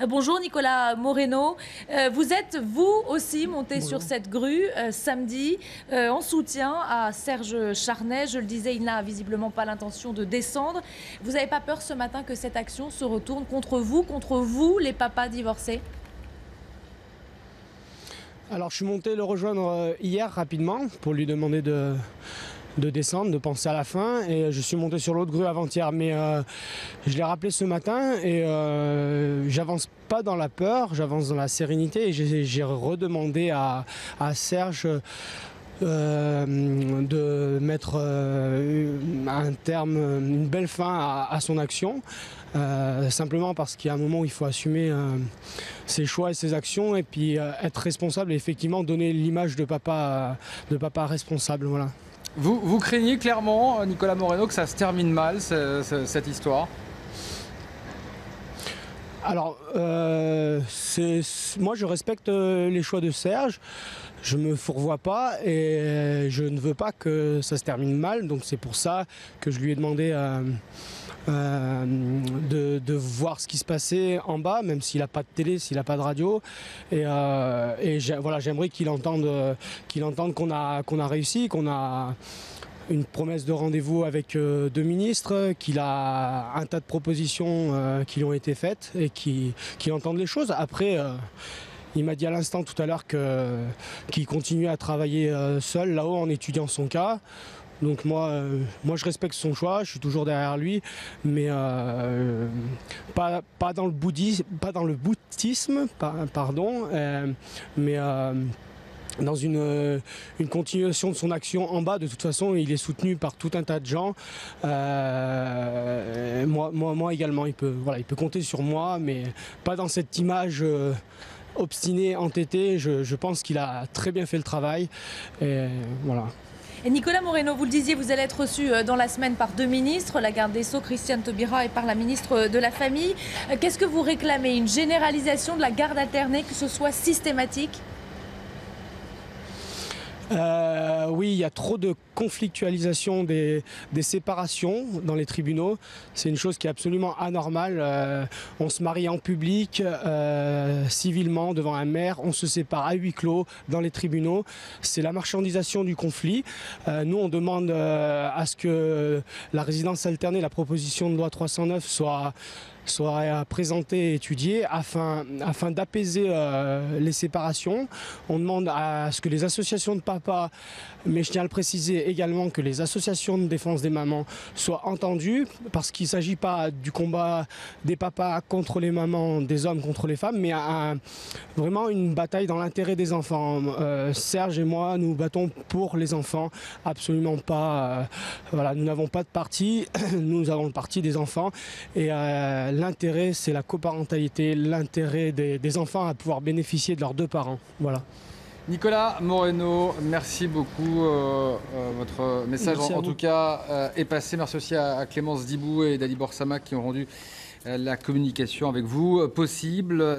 Bonjour Nicolas Moreno. Vous êtes vous aussi monté Bonjour. sur cette grue samedi en soutien à Serge Charnay. Je le disais, il n'a visiblement pas l'intention de descendre. Vous n'avez pas peur ce matin que cette action se retourne contre vous les papas divorcés? Alors je suis monté le rejoindre hier rapidement pour lui demander de descendre, de penser à la fin, et je suis monté sur l'autre grue avant-hier, mais je l'ai rappelé ce matin et j'avance pas dans la peur, j'avance dans la sérénité, et j'ai redemandé à Serge de mettre un terme, une belle fin à son action, simplement parce qu'il y a un moment où il faut assumer ses choix et ses actions, et puis être responsable et effectivement donner l'image de papa responsable. Voilà. Vous craignez clairement, Nicolas Moreno, que ça se termine mal, cette histoire? Alors, moi je respecte les choix de Serge, je me fourvoie pas et je ne veux pas que ça se termine mal, donc c'est pour ça que je lui ai demandé de voir ce qui se passait en bas, même s'il n'a pas de télé, s'il n'a pas de radio, et voilà, j'aimerais qu'il entende qu'on a réussi, qu'on a une promesse de rendez-vous avec deux ministres, qu'il a un tas de propositions qui lui ont été faites et qu'il entende les choses. Après, il m'a dit à l'instant tout à l'heure qu'il continuait à travailler seul là-haut en étudiant son cas. Donc moi je respecte son choix, je suis toujours derrière lui, mais pas dans le bouddhisme, pardon, mais dans une continuation de son action en bas. De toute façon, il est soutenu par tout un tas de gens. Moi également, il peut compter sur moi, mais pas dans cette image obstinée, entêtée. Je pense qu'il a très bien fait le travail. Et voilà. Et Nicolas Moreno, vous le disiez, vous allez être reçu dans la semaine par deux ministres, la garde des Sceaux, Christiane Taubira, et par la ministre de la Famille. Qu'est-ce que vous réclamez? Une généralisation de la garde alternée, que ce soit systématique? Oui, il y a trop de conflictualisation des séparations dans les tribunaux. C'est une chose qui est absolument anormale. On se marie en public, civilement, devant un maire. On se sépare à huis clos dans les tribunaux. C'est la marchandisation du conflit. Nous, on demande à ce que la résidence alternée, la proposition de loi 309 soit présentée et étudiée afin d'apaiser les séparations. On demande à ce que les associations de papas, mais je tiens à le préciser également, que les associations de défense des mamans soient entendues, parce qu'il ne s'agit pas du combat des papas contre les mamans, des hommes contre les femmes, mais vraiment une bataille dans l'intérêt des enfants. Serge et moi, nous battons pour les enfants, absolument pas. Voilà, nous n'avons pas de parti, nous avons le parti des enfants, et l'intérêt, c'est la coparentalité, l'intérêt des enfants à pouvoir bénéficier de leurs deux parents. Voilà. Nicolas Moreno, merci beaucoup. Votre message, en tout cas, est passé. Merci aussi à Clémence Dibou et Dalibor Sama qui ont rendu la communication avec vous possible.